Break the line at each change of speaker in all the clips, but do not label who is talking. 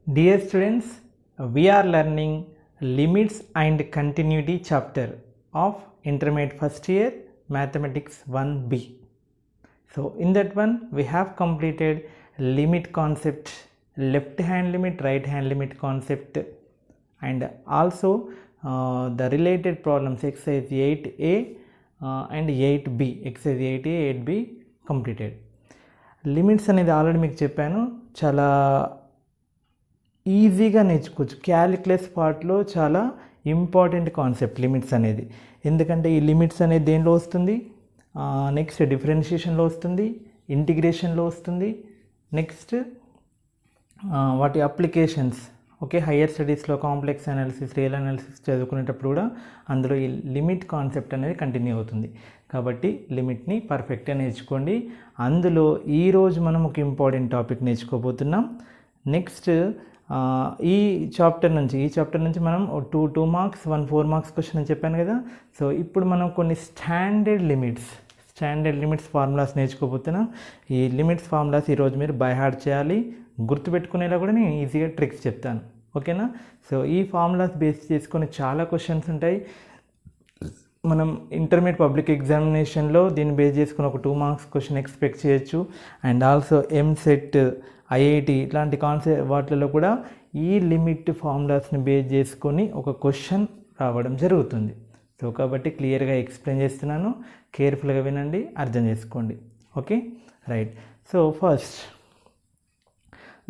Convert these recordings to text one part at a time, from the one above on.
Dear students, we are learning limits and continuity chapter of intermediate first year mathematics 1b. So in that one we have completed limit concept, left hand limit, right hand limit concept, and also the related problems exercise 8a and 8b, exercise 8a 8b completed. Limits అనేది already మీకు చెప్పాను, చాలా ఈజీగా నేర్చుకోవచ్చు. Calculus పార్ట్లో చాలా important concept limits అనేది. ఎందుకంటే ఈ లిమిట్స్ అనేది దేనిలో వస్తుంది, నెక్స్ట్ డిఫరెన్షియేషన్లో వస్తుంది, ఇంటిగ్రేషన్లో వస్తుంది, నెక్స్ట్ వాటి అప్లికేషన్స్. ఓకే, హయ్యర్ స్టడీస్లో కాంప్లెక్స్ అనాలిసిస్, రియల్ అనాలిసిస్ చదువుకునేటప్పుడు కూడా అందులో ఈ లిమిట్ కాన్సెప్ట్ అనేది కంటిన్యూ అవుతుంది. కాబట్టి లిమిట్ని పర్ఫెక్ట్గా నేర్చుకోండి. అందులో ఈరోజు మనం ఒక ఇంపార్టెంట్ టాపిక్ నేర్చుకోబోతున్నాం. నెక్స్ట్ ఈ చాప్టర్ నుంచి మనం టూ మార్క్స్ 1 4 మార్క్స్ క్వశ్చన్ అని చెప్పాను కదా. సో ఇప్పుడు మనం కొన్ని స్టాండర్డ్ లిమిట్స్ ఫార్ములాస్ నేర్చుకోబోతున్నాం. ఈ లిమిట్స్ ఫార్ములాస్ ఈరోజు మీరు బై హార్ట్ చేయాలి. గుర్తుపెట్టుకునేలా కూడా నేను ఈజీగా ట్రిక్స్ చెప్తాను, ఓకేనా. సో ఈ ఫార్ములాస్ బేస్ చేసుకొని చాలా క్వశ్చన్స్ ఉంటాయి. మనం ఇంటర్మీడియట్ పబ్లిక్ ఎగ్జామినేషన్లో దీన్ని బేస్ చేసుకుని ఒక 2 మార్క్స్ క్వశ్చన్ ఎక్స్పెక్ట్ చేయొచ్చు. అండ్ ఆల్సో ఎంసెట్, ఐఐటి ఇట్లాంటి వాటిల్లో కూడా ఈ లిమిట్ ఫార్ములాస్ని బేస్ చేసుకొని ఒక క్వశ్చన్ రావడం జరుగుతుంది. సో కాబట్టి క్లియర్గా ఎక్స్ప్లెయిన్ చేస్తున్నాను, కేర్ఫుల్గా వినండి, అర్థం చేసుకోండి. Okay, right. సో ఫస్ట్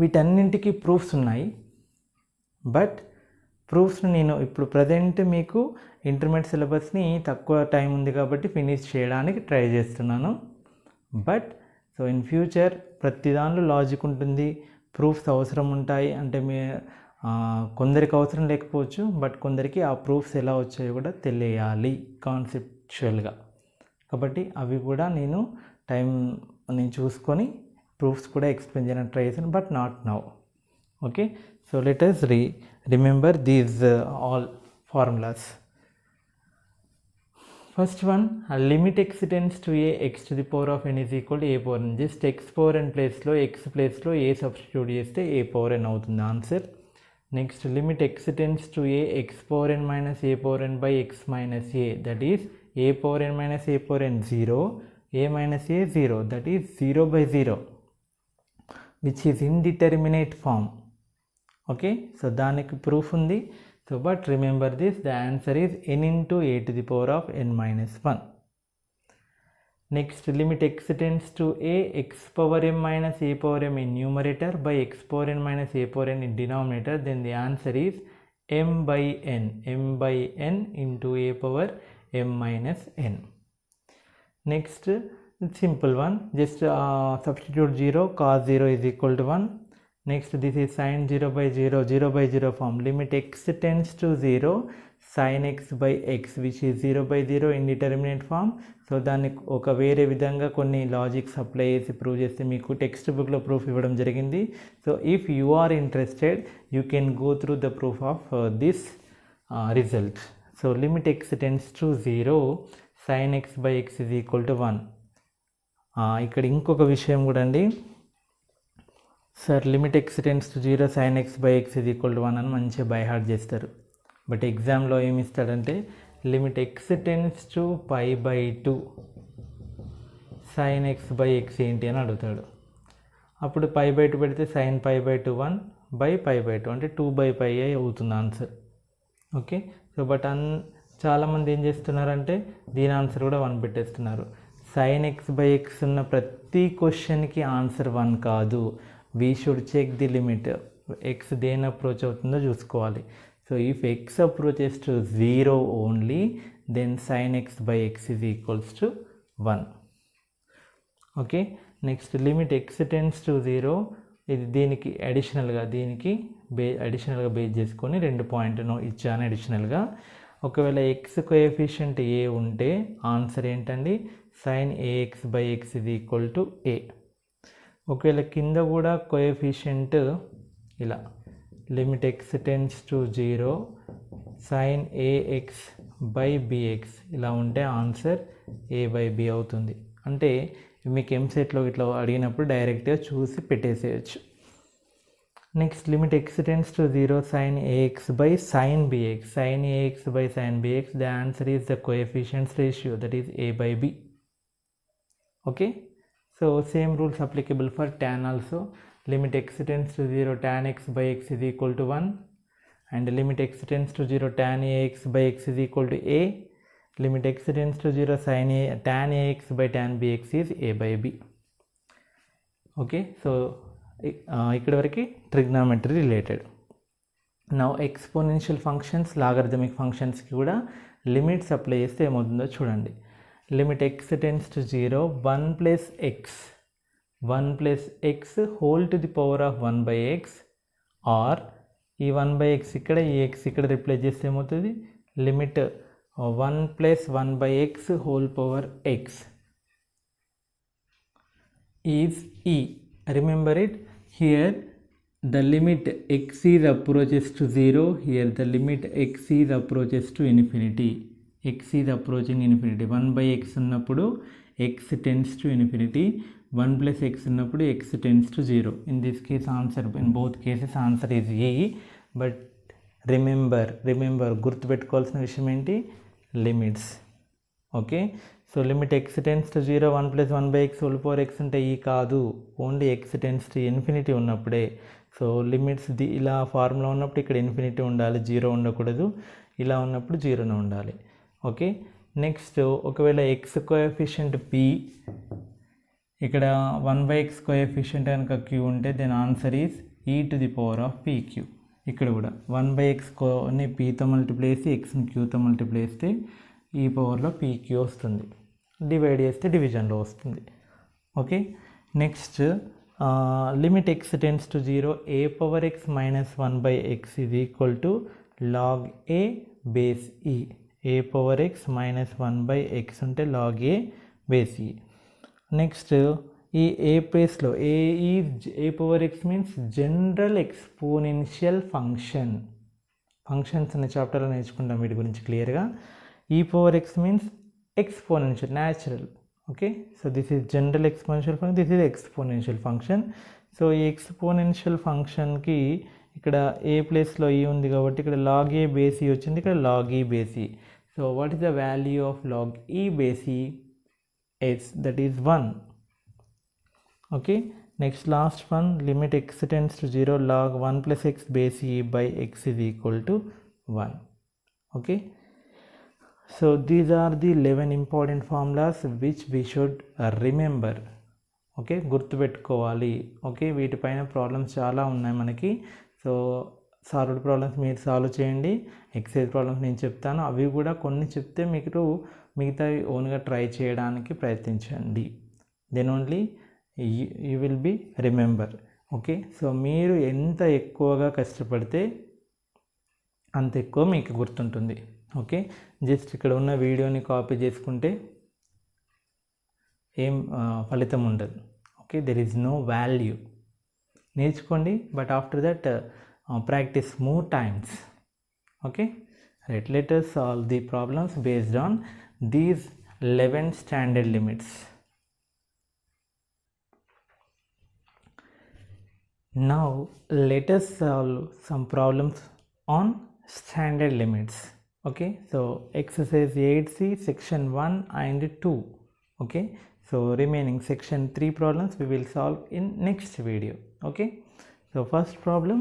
వీటన్నింటికి ప్రూఫ్స్ ఉన్నాయి. బట్ ప్రూఫ్స్ని నేను ఇప్పుడు ప్రజెంట్ మీకు ఇంటర్మీడియట్ సిలబస్ని తక్కువ టైం ఉంది కాబట్టి ఫినిష్ చేయడానికి ట్రై చేస్తున్నాను. బట్ సో ఇన్ ఫ్యూచర్ ప్రతి దానిలో లాజిక్ ఉంటుంది, ప్రూఫ్స్ అవసరం ఉంటాయి. అంటే కొందరికి అవసరం లేకపోవచ్చు, బట్ కొందరికి ఆ ప్రూఫ్స్ ఎలా వచ్చాయో కూడా తెలియాలి కాన్సెప్చువల్గా. కాబట్టి అవి కూడా నేను చూసుకొని ప్రూఫ్స్ కూడా ఎక్స్ప్లెయిన్ చేయడానికి ట్రై చేశాను, but not now. Okay, so let us remember these all formulas. First one, limit x tends to a x to the power of n is equal to a power n. Just x power n ప్లేస్లో a substitute చేస్తే a power n అవుతుంది answer. Next, limit x tends to a x power n minus a power n by x minus a, that is a power n minus a power n 0, a minus a 0, that is 0 by 0, which is indeterminate form. Okay, so దానికి proof ఉంది. So but remember this, the answer is n into a to the power of n minus 1. Next, limit x tends to a x power m minus a power m in numerator by x power n minus a power n in denominator, then the answer is m by n into a power m minus n. Next, simple one, just substitute 0, cos 0 is equal to 1. Next, this is sin 0 by 0 form. Limit x tends to 0, sin x by x, which is 0 by 0 indeterminate form. So దాన్ని ఒక వేరే విధంగా కొన్ని logics apply చేసి prove చేస్తే మీకు text బుక్లో proof ఇవ్వడం జరిగింది. So if you are interested you can go through the proof of this result. So limit x tends to 0, sin x by x is equal to 1. ఇక్కడ ఇంకొక విషయం కూడా అండి sir, limit x tends to 0, sin x by x is equal to 1 అని మంచిగా by heart చేస్తారు. But ఎగ్జామ్లో ఏమి ఇస్తాడంటే limit x tends to pi by 2, sin x by x ఏంటి అని అడుగుతాడు. అప్పుడు pi by 2 పెడితే sin pi by 2 1 by pi by 2 అంటే 2 by pi అవుతుంది ఆన్సర్. ఓకే, సో బట్ చాలామంది ఏం చేస్తున్నారంటే దీని ఆన్సర్ కూడా 1 పెట్టేస్తున్నారు. sin x by x ఉన్న ప్రతి క్వశ్చన్కి ఆన్సర్ 1 కాదు. We should check the limit. X దేని అప్రోచ్ అవుతుందో చూసుకోవాలి. So if x approaches to 0 only, then sin x by x is equals to 1. Okay, next, limit x tends to 0, ఇది దీనికి అడిషనల్గా బేస్ చేసుకొని 2 పాయింట్ను ఇచ్చాను అడిషనల్గా. ఒకవేళ ఎక్స్ కోఎఫిషియంట్ ఏ ఉంటే ఆన్సర్ ఏంటండి, sin ax by x is equal to a. ఒకవేళ కింద కూడా కోఎఫిషియంట్ ఇలా limit x tends to 0, sin ax by bx ఇలా ఉంటే ఆన్సర్ a by b అవుతుంది. అంటే మీకు ఎంసెట్లో ఇట్లా అడిగినప్పుడు డైరెక్ట్గా చూసి పెట్టేసేయచ్చు. Next, limit x tends to 0 sin ax by sin bx. Sin ax by sin bx, the answer is the coefficients ratio, that is a by b. Okay, so same rules applicable for tan also. Limit x tends to 0 tan x by x is equal to 1, and limit x tends to 0 tan ax by x is equal to a. Limit x tends to 0 sin a tan ax by tan bx is a by b. Okay, so ikkada variki trigonometry related. Now exponential functions, logarithmic functions ki kuda limits apply cheste emoutundo chudandi. Limit x tends to 0 1 plus x whole to the power of 1 by x, or ఈ 1 by x ఇక్కడ ఈ x ఇక్కడ replace చేస్తే ఏమవుతుంది, limit 1 plus 1 by x whole power x is e. Remember it, here the limit x is approaches to 0, here the limit x is approaches to infinity. X is approaching infinity. 1 by x ఉన్నప్పుడు x tends to infinity, 1 plus x ఉన్నప్పుడు x tends to 0. In this case answer, in both cases answer is e. But remember గుర్తుపెట్టుకోవాల్సిన విషయం ఏంటి, limits. Okay, so limit x tends to 0 1 plus 1 by x whole power x ఉంటే ఈ కాదు, only x tends to infinity ఉన్నప్పుడే. So limits ఇలా formula ఉన్నప్పుడు ఇక్కడ ఇన్ఫినిటీ ఉండాలి, 0 ఉండకూడదు. ఇలా ఉన్నప్పుడు 0 ఉండాలి. ఓకే, నెక్స్ట్ ఒకవేళ x కోఎఫిషియంట్ p, ఇక్కడ 1 by x కోఎఫిషియంట్ కనుక q ఉంటే then answer is e to the power of pq. ఇక్కడ కూడా 1 by x ని pతో మల్టిప్లై చేసి xని qతో మల్టిప్లై చేస్తే ఈ పవర్లో pq వస్తుంది, డివైడ్ చేస్తే డివిజన్లో వస్తుంది. Okay, next limit x tends to 0 a power x minus 1 by x is equal to log a base e. a power x minus 1 by x ఉంటే log a base e. Next ఈ a ప్లేస్లో a power x means general exponential functions అనే చాప్టర్లో నేర్చుకుంటాం వీటి గురించి క్లియర్గా. ఈ power x means exponential, natural. Okay, so this is general exponential function, this is exponential function. So ఈ ఎక్స్పోనెన్షియల్ ఫంక్షన్కి ఇక్కడ ఏ ప్లేస్లో ఈ ఉంది కాబట్టి ఇక్కడ లాగ్ ఏ బేస్ ఈ వచ్చింది, ఇక్కడ log e base e. So what is the value of log e base e? Yes, that is 1. Okay, next last one, limit x tends to 0 log 1 plus x base e by x is equal to 1. Okay, so these are the 11 important formulas which we should remember. Okay, గుర్తుపెట్టుకోవాలి. Okay, వీటిపైన problems చాలా ఉన్నాయి మనకి. So solved problems మీరు solve చేయండి, excise problems నేను చెప్తాను, అవి కూడా కొన్ని చెప్తే మీకు మిగతా ఓన్గా ట్రై చేయడానికి ప్రయత్నించండి. Then only you will be remember. Okay, so మీరు ఎంత ఎక్కువగా కష్టపడితే అంత ఎక్కువ మీకు గుర్తుంటుంది. ఓకే, జస్ట్ ఇక్కడ ఉన్న వీడియోని కాపీ చేసుకుంటే ఏం ఫలితం ఉండదు. Okay, there is no value. నేర్చుకోండి, but after that practice more times. Okay, right, let us solve the problems based on these 11 standard limits. Now let us solve some problems on standard limits. Okay, so exercise 8C section 1 and 2. Okay, so remaining section 3 problems we will solve in next video. Okay, so first problem,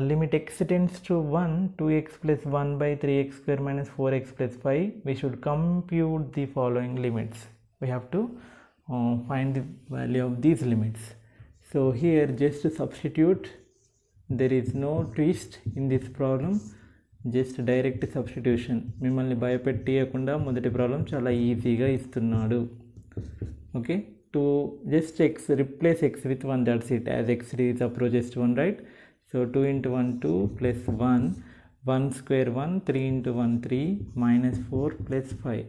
limit x tends to 1 2x plus 1 by 3x square minus 4x plus 5. We should compute the following limits. We have to find the value of these limits. So here just substitute, there is no twist in this problem, just direct substitution. మిమ్మల్ని భయపెట్టియకుండా మొదటి problem చాలా ఈజీగా ఇస్తున్నాడు. Okay, to just x replace x with 1, that's it, as x is approaches to 1, right? So 2 into 1 2 plus 1 1 square 1, 3 into 1 3 minus 4 plus 5.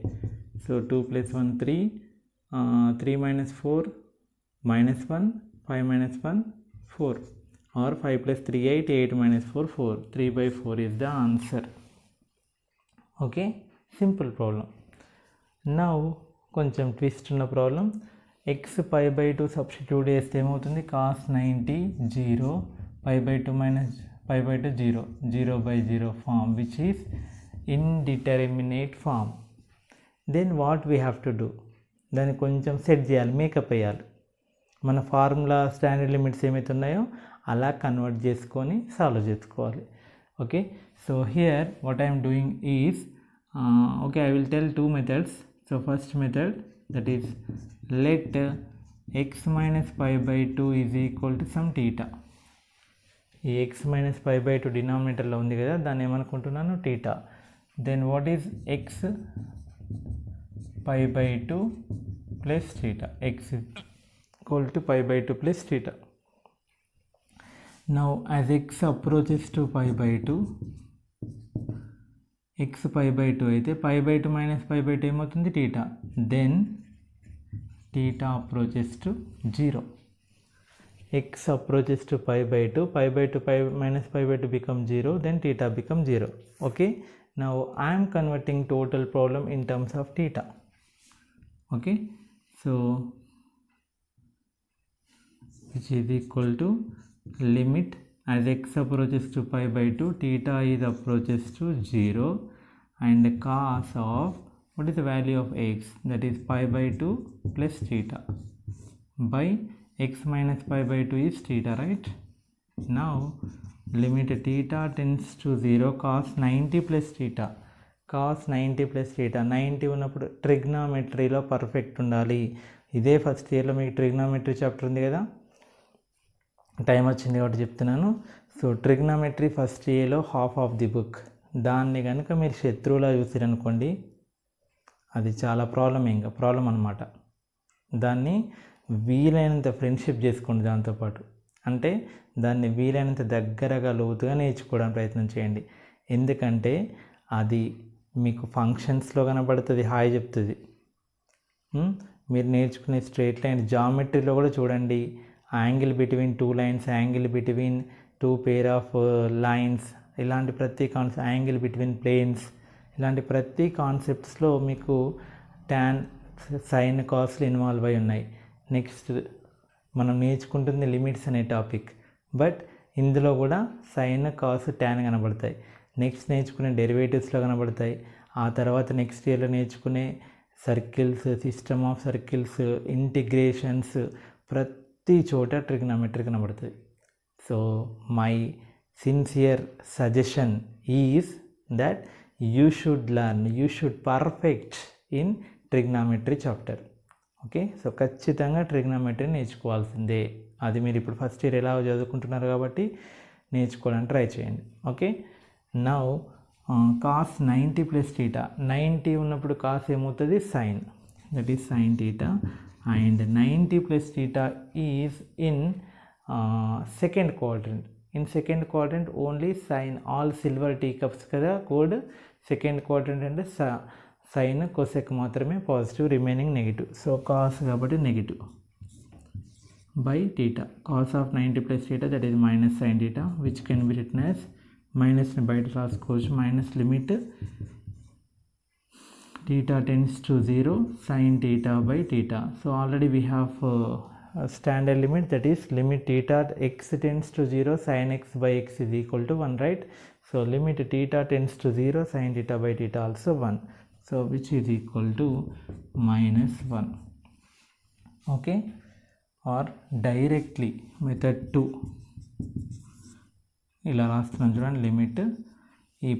So 2 plus 1 3, 3 minus 4 minus 1, 5 minus 1 4, or 5 plus 3 8, 8 minus 4 4, 3 by 4 is the answer. Okay, simple problem. Now కొంచెం twist ఉన్న problem. x pi by 2 substitute చేస్తే ఏమవుతుంది, cos 90 0, 2 minus pi by 2 0, 0 by 0 form, which is indeterminate form. Then what we have to do, దాన్ని కొంచెం set చేయాలి, makeup వేయాలి. మన formula standard limits ఏమైతే ఉన్నాయో అలా కన్వర్ట్ చేసుకొని సాల్వ్ చేసుకోవాలి. Okay, so here what I'm doing is okay, I will tell two methods. So first method, that is let x minus pi by 2 is equal to some theta. ఈ x minus pi by 2 డినామినేటర్లో ఉంది కదా, దాన్ని ఏమనుకుంటున్నాను, theta. Then what is x pi by 2 plus theta? X is equal to pi by 2 plus theta. Now as x approaches to pi by 2, x pi by 2 అయితే pi by 2 minus pi by 2 ఏమవుతుంది, theta. Then theta approaches to 0. x approaches to pi by 2, pi by 2 pi minus pi by 2 become 0, then theta become 0. Okay, now I am converting total problem in terms of theta. Okay, so which is equal to limit as x approaches to pi by 2, theta is approaches to 0, and cos of, what is the value of x, that is pi by 2 plus theta, by x minus pi by 2 is theta, right? Now limit theta tends to 0, cos 90 plus theta, cos 90 plus theta. 90 ఉన్నప్పుడు ట్రిగ్నామెట్రీలో perfect ఉండాలి. ఇదే first ఇయర్లో మీకు trigonometry chapter ఉంది కదా, time వచ్చింది కాబట్టి చెప్తున్నాను. సో ట్రిగ్నామెట్రీ ఫస్ట్ ఇయర్లో హాఫ్ ఆఫ్ ది బుక్, దాన్ని కనుక మీరు శత్రువులా చూసారనుకోండి, అది చాలా ప్రాబ్లం అనమాట. దాన్ని వీలైనంత ఫ్రెండ్షిప్ చేసుకోండి దాంతోపాటు, అంటే దాన్ని వీలైనంత దగ్గరగా లోతుగా నేర్చుకోవడానికి ప్రయత్నం చేయండి. ఎందుకంటే అది మీకు ఫంక్షన్స్లో కనబడుతుంది, హాయ్ చెప్తుంది. మీరు నేర్చుకునే స్ట్రేట్ లైన్ జామెట్రీలో కూడా చూడండి, angle between two lines, angle between two pair of lines, ఇలాంటి ప్రతి కాన్సెప్ట్, యాంగిల్ బిట్వీన్ ప్లేన్స్, ఇలాంటి ప్రతి కాన్సెప్ట్స్లో మీకు ట్యాన్, సైన్, కాస్లు ఇన్వాల్వ్ అయి ఉన్నాయి. నెక్స్ట్ మనం నేర్చుకుంటుంది లిమిట్స్ అనే టాపిక్, బట్ ఇందులో కూడా సైన్, కాస్, ట్యాన్ కనబడతాయి. నెక్స్ట్ నేర్చుకునే డెరివేటివ్స్లో కనబడతాయి. ఆ తర్వాత నెక్స్ట్ ఇయర్లో నేర్చుకునే circles, system of circles, integrations, ప్రతి చోట ట్రిగ్నామెట్రీ కనబడుతుంది. So my sincere suggestion is that you should learn, you should perfect in trigonometry chapter. Okay, so ఖచ్చితంగా ట్రిగ్నామెట్రీ నేర్చుకోవాల్సిందే. అది మీరు ఇప్పుడు ఫస్ట్ ఇయర్ ఎలా చదువుకుంటున్నారు కాబట్టి నేర్చుకోవడానికి ట్రై చేయండి. Okay, now cos 90 plus theta, 90 ఉన్నప్పుడు కాస్ ఏమవుతుంది, sine, that is sine theta, and 90 plus theta is in second quadrant. In second quadrant only sine, all silver tea cups కదా కోడ్. సెకండ్ క్వాడ్రంట్ అంటే sine, cosec మాత్రమే positive, remaining negative. So cos కాబట్టి negative by theta. Cos of 90 plus theta that is minus sine theta, which can be written as మైనస్ని బయట రాసుకోవచ్చు, minus limit theta tends to 0 sin theta by theta. So already we have a standard limit, that is limit theta x tends to 0 sin x by x is equal to 1, right? So limit theta tends to 0 sin theta by theta also 1, so which is equal to minus 1. Okay, or directly method 2 ఇలా రాస్తున్నాను చూడండి. Limit ఈ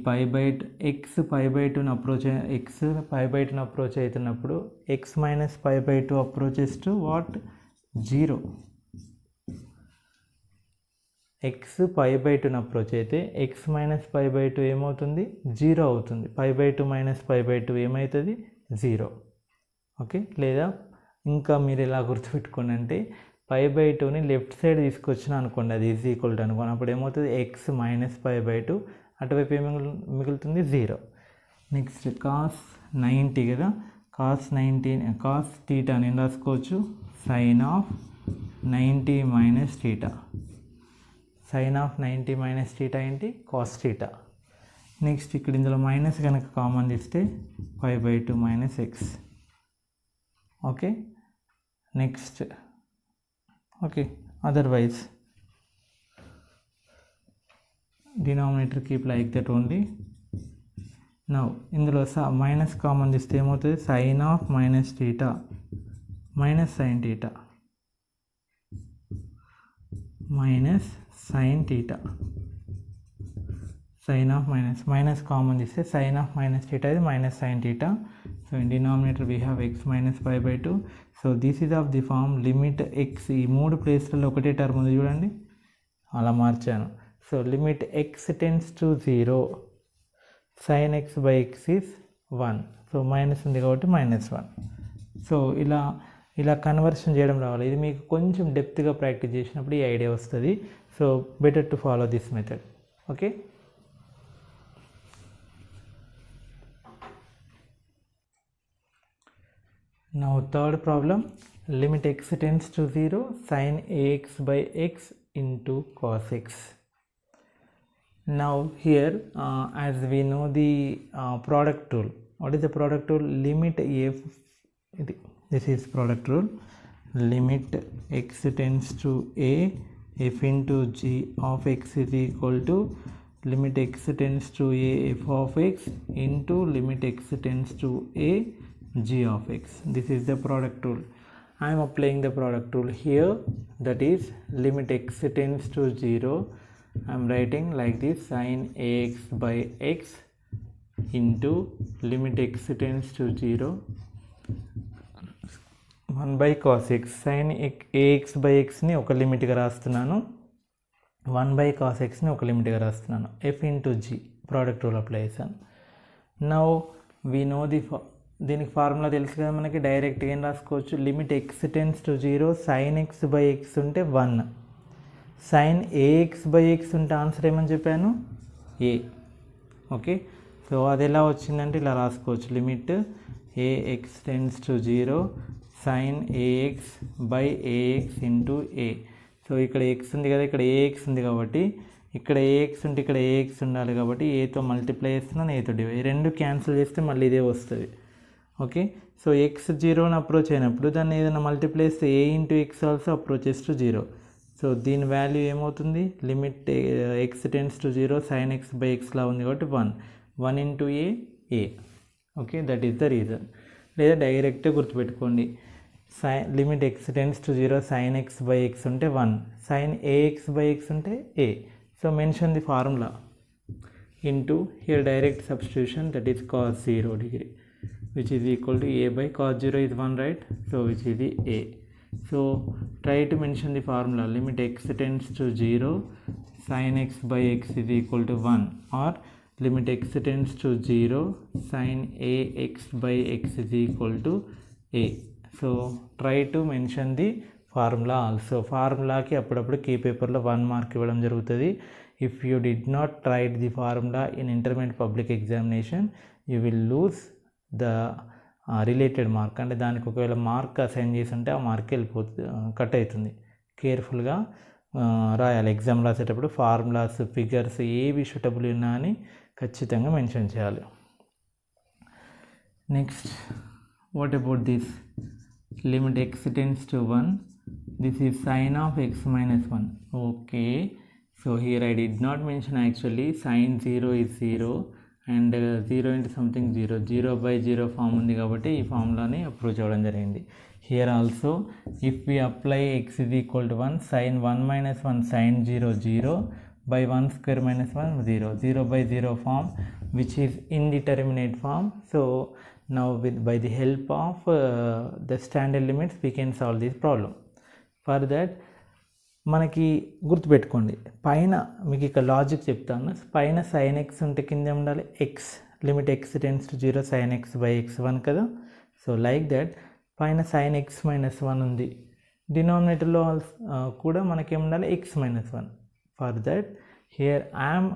x pi by టూని approach, x pi by టూని approach అవుతున్నప్పుడు x minus pi by two approaches to what, 0. X pi by టూని approach అయితే x minus pi by two ఏమవుతుంది, 0 అవుతుంది. Pi by two minus pi by two ఏమవుతుంది, 0. Okay, లేదా ఇంకా మీరు ఎలా గుర్తుపెట్టుకోండి అంటే పై బై టూని లెఫ్ట్ సైడ్ తీసుకొచ్చిన అనుకోండి, అది ఈజ్ ఈక్వల్ టు అనుకోండి, అప్పుడు ఏమవుతుంది, x minus pi by two, అటువైపు ఏమి మిగులుతుంది, 0. నెక్స్ట్ కాస్ 90 కదా, కాస్ 90, కాస్ థీటా నేను రాసుకోవచ్చు sine of 90 minus theta. Sine of 90 minus theta ఏంటి, కాస్ థీటా. నెక్స్ట్ ఇక్కడ ఇందులో మైనస్ కనుక కామన్ తీస్తే pi by two minus x. Okay, next okay, otherwise denominator keep like that only. Now ఇందులో minus common తీస్తే ఏమవుతుంది, sine of minus theta minus sine theta minus sine theta, sine of minus common తీస్తే sine of minus theta ఇది minus sine theta. So in denominator we have x minus 5/2. So this is of the form limit x. ఈ 3 ప్లేస్లలో ఒకటే term ఉంది చూడండి, అలా మార్చాను. So limit x tends to 0 sin x by x is 1. సో minus ఉంది కాబట్టి -1. సో ఇలా కన్వర్షన్ చేయడం రావాలి. ఇది మీకు కొంచెం డెప్త్గా ప్రాక్టీస్ చేసినప్పుడు ఈ ఐడియా వస్తుంది. So better to follow this method. Okay, now third problem, limit x tends to 0 sin ax by x into cos x. Now here as we know the product rule. What is the product rule? Limit f, this is product rule, limit x tends to a f into g of x is equal to limit x tends to a f of x into limit x tends to a g of x. This is the product rule. I am applying the product rule here, that is limit x tends to 0. I am writing like this, sin ax by x into limit x tends to 0 1 by cos x. sin ax by x ని ఒక లిమిట్గా రాస్తున్నాను, 1 by cos x ని ఒక లిమిట్గా రాస్తున్నాను, f into g product rule apply చేశాను. Now we know దీనికి ఫార్ములా తెలుసు కదా మనకి, డైరెక్ట్గా ఏం రాసుకోవచ్చు, limit x tends to 0 sin x by x ఉంటే 1, sin ax by x ఉంటే ఆన్సర్ ఏమని చెప్పాను, ఏ. ఓకే, సో అది ఎలా వచ్చిందంటే ఇలా రాసుకోవచ్చు, limit ax tends to 0 sin ax by ax into a. So ఇక్కడ x ఉంది కదా, ఇక్కడ ax ఉంది కాబట్టి ఇక్కడ ax ఉంటే ఇక్కడ ax ఉండాలి కాబట్టి ఏతో మల్టిప్లై చేస్తున్నాను, ఏతో డివైడ్, రెండు క్యాన్సిల్ చేస్తే మళ్ళీ ఇదే వస్తుంది. ఓకే, సో x 0ని అప్రోచ్ అయినప్పుడు దాన్ని ఏదైనా మల్టిప్లై చేస్తే a into X also approaches to 0. So దీని వాల్యూ ఏమవుతుంది, limit x tends to 0 sin x by x లా ఉంది కాబట్టి 1 into A. Okay, that is the reason. లేదా డైరెక్ట్ గుర్తుపెట్టుకోండి, limit x tends to 0 sin x by x ఉంటే 1, sin ax by x ఉంటే a. So mention the formula into here direct substitution, that is cos 0 degree which is equal to a by cos 0 is 1, right? So which is the a. So try to mention the formula, limit x tends to 0 sin x by x is equal to 1, or limit x tends to 0 sin ax by x is equal to a. So try to mention the formula also. ఫార్ములాకి అప్పుడప్పుడు key పేపర్లో 1 mark ఇవ్వడం జరుగుతుంది. If you did not write the formula in intermediate public examination, you will lose the related mark. అంటే దానికి ఒకవేళ mark assign చేసి ఉంటే ఆ మార్క్ వెళ్ళిపోతుంది, కట్ అవుతుంది. కేర్ఫుల్గా రాయాలి ఎగ్జామ్ రాసేటప్పుడు, ఫార్ములాస్ ఫిగర్స్ ఏవి సూటబుల్ ఉన్నా అని ఖచ్చితంగా మెన్షన్ చేయాలి. Next, what about this limit x tends to 1, this is sine of x minus 1. Okay, so here I did not mention actually, sine 0 is 0 and 0 into something 0 by 0 form ఉంది కాబట్టి ఈ ఫామ్లోని approach అవ్వడం జరిగింది. Here also if we apply x is equal to 1, sin 1 minus 1 sin 0 0 by 1 square minus 1 0 by 0 form which is indeterminate form. So now by the help of the standard limits we can solve this problem. For that మనకి గుర్తుపెట్టుకోండి, పైన మీకు ఇక్కడ logic చెప్తాను, పైన sin x ఉంటే కింద ఉండాలి x, limit x tends to 0 sin x by x 1 కదా. సో లైక్ దట్ పైన sin x minus 1 ఉంది, డినామినేటర్లో కూడా మనకేం ఉండాలి x minus 1. For that here I'm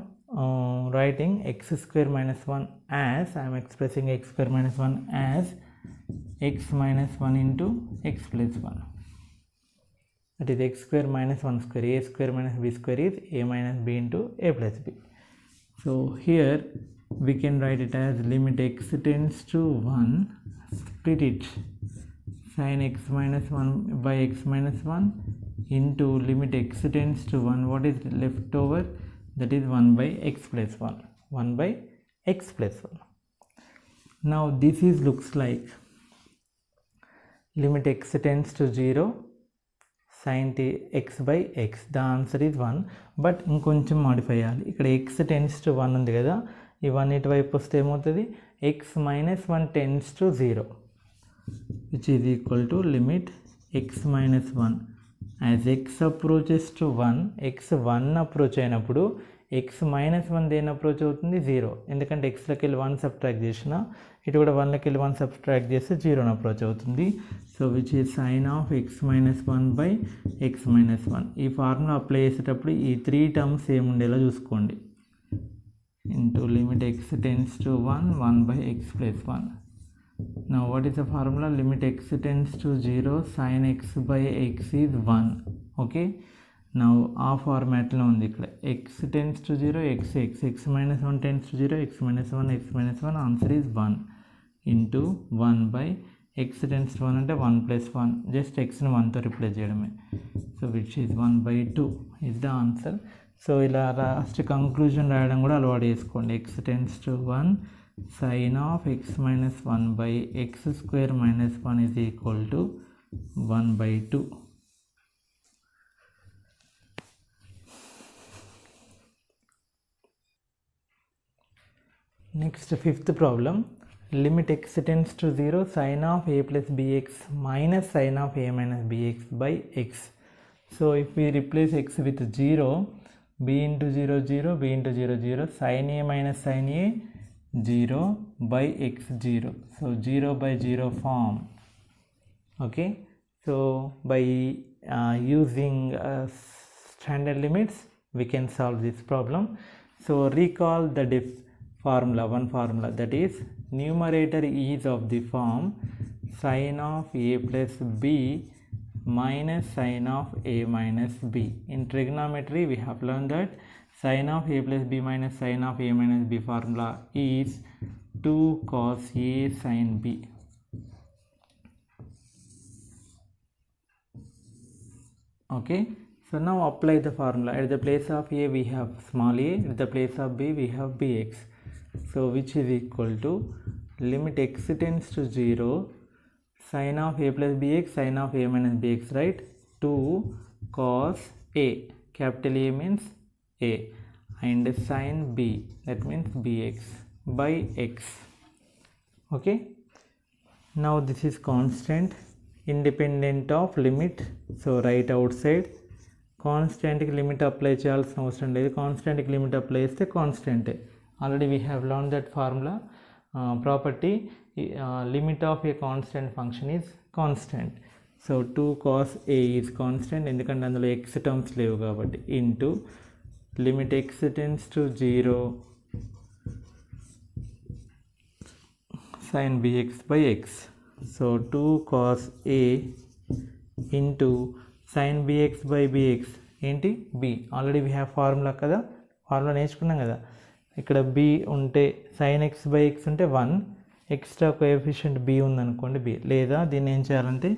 writing x square minus 1 as, I'm expressing x square minus 1 as x minus 1 into x plus 1. That is x square minus 1 square, a square minus b square is a minus b into a plus b. So here we can write it as limit x tends to 1, split it, sin x minus 1 by x minus 1 into limit x tends to 1, what is left over, that is 1 by x plus 1, 1 by x plus 1. Now this is looks like limit x tends to 0 sin x by x, the answer is 1. But ఇంకొంచెం modify చేయాలి. ఇక్కడ x tends to 1 ఉంది కదా, ఈ 1 ఇటువైపు వస్తే ఏమవుతుంది, x minus 1 tends to 0, which is equal to limit x minus 1 as x approaches to 1, x 1 approach అయినప్పుడు x minus 1 దేని అప్రోచ్ అవుతుంది, 0. ఎందుకంటే xలోకి వెళ్ళి 1 సబ్ట్రాక్ట్ చేసిన, ఇటు కూడా 1లోకి వెళ్ళి 1 సబ్ట్రాక్ట్ చేస్తే 0 అప్రోచ్ అవుతుంది. So which is sine of x minus 1 by x minus 1. ఈ ఫార్ములా అప్లై చేసేటప్పుడు ఈ 3 టర్మ్స్ ఏముండేలా చూసుకోండి. Into limit x tends to 1, 1 by x plus 1. Now what is the formula? Limit x tends to 0 sin x by x is 1. Okay, now ఆ ఫార్మాట్లో ఉంది. ఇక్కడ x tends to 0, x minus 1 tends to 0, x minus 1, answer is 1 into 1 by x tends to 1 అంటే 1 plus 1, just xని 1తో replace చేయడమే. So which is 1 by 2 is the answer. So ఇలా last conclusion రాయడం కూడా అలవాటు చేసుకోండి. x tends to 1 sin of x minus 1 by x square minus 1 is equal to 1 by 2. Next, fifth problem. Limit x tends to 0 sin of a plus bx minus sin of a minus bx by x. So if we replace x with 0, b into 0 0, b into 0 0, sin a minus sin a 0 by x 0. So 0 by 0 form. Okay, so by using standard limits we can solve this problem. So recall the one formula, that is numerator is of the form sin of a plus b minus sin of a minus b. In trigonometry we have learned that sin of a plus b minus sin of a minus b formula is 2 cos a sin b. Okay, so now apply the formula. At the place of a we have small a, at the place of b we have bx. So which is equal to limit x tends to 0 sin of a plus bx sin of a minus bx, right? 2 cos a, capital A means a, and sin b, that means bx by x. Okay, now this is constant independent of limit. So write outside constant కి limit apply చేయాల్సిన అవసరం లేదు. కాన్స్టెంట్కి limit apply చేస్తే కాన్స్టెంటే. Already we have learn that formula property. Limit of a constant function is constant. So 2 cos a is constant, ఎందుకంటే అందులో x terms లేవు కాబట్టి, into limit x tends to 0 sin bx by x. So 2 cos a into sin bx by bx ఏంటి, b. Already we have formula కదా, formula నేర్చుకున్నాం కదా. ఇక్కడ b ఉంటే sin x by x ఉంటే 1, ఎక్స్ట్రా కోఎఫిషియంట్ b ఉందనుకోండి b, లేదా దీన్ని ఏం చేయాలంటే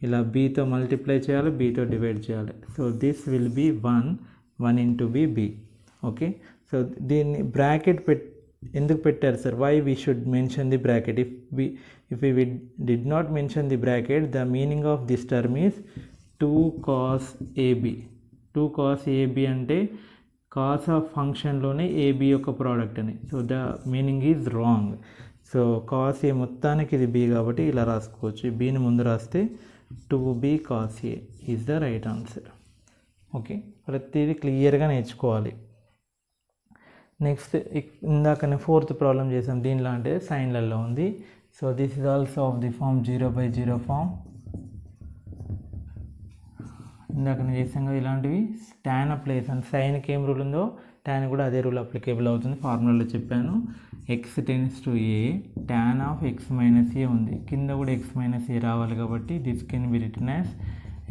ఇలా bతో మల్టిప్లై చేయాలి, bతో డివైడ్ చేయాలి. So this will be 1 into b. Okay, so దీన్ని బ్రాకెట్ ఎందుకు పెట్టారు sir? Why we should mention the bracket? If we did not mention the bracket, the meaning of this term is 2 cos ab. 2 cos ab అంటే cos of ఫంక్షన్లోనే ab యొక్క product అని. So the meaning is wrong. So cos A మొత్తానికి ఇది b కాబట్టి ఇలా రాసుకోవచ్చు. bని ముందు రాస్తే 2b cos a is the right answer. Okay, ప్రతిదీ క్లియర్గా నేర్చుకోవాలి. నెక్స్ట్ ఇందాకనే 4th ప్రాబ్లం చేసాం, దీనిలో అంటే సైన్లలో ఉంది. So this is also of the form 0/0 form. ఇందాక నేను చేసాం కదా ఇలాంటివి. tan అప్లై చేసాను, సైన్కి ఏం రూల్ ఉందో tan కూడా అదే రూల్ అప్లికేబుల్ అవుతుంది. ఫార్ములాలో చెప్పాను. x tends to a tan of x minus a ఉంది, కింద కూడా x minus a రావాలి కాబట్టి this can be written as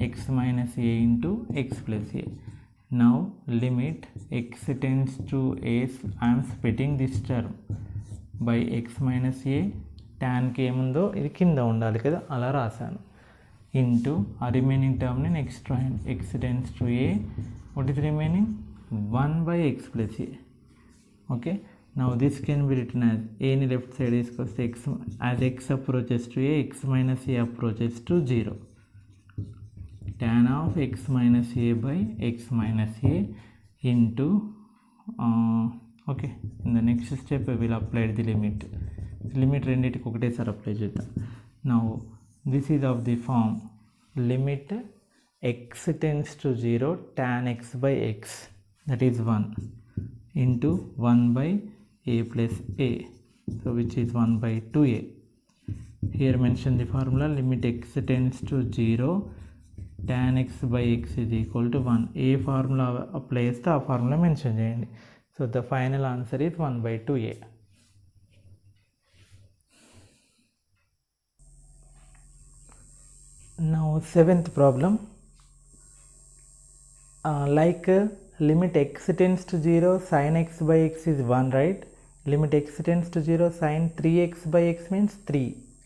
x minus a into x plus a. Now limit x tends to a, I am splitting this term by x minus a, tanకి ఏముందో ఇది కింద ఉండాలి కదా, అలా రాశాను. ఇంటూ ఆ రిమైనింగ్ టర్మ్ని నెక్స్ట్ రాయండి. x tends to a, what is remaining? 1 by x plus a. Okay, now this can be written as a in left side is equals to x, as x approaches to a, x minus a approaches to 0. Tan of x minus a by x minus a into okay, in the next step we will apply the limit రెండిటికి ఒకటేసారి apply చేద్దాం. Now this is of the form limit x tends to 0 tan x by x, that is 1, into 1 by a plus a, so which is 1 by 2a. Here mention the formula limit x tends to 0 tan x by x is equal to 1. A formula apply చేస్తే ఆ formula mention చేయండి. So the final answer is 1 by 2a. Now 7th problem, limit x tends to 0 sin x by x is 1, right? Limit x tends to 0 sin 3x by x means 3.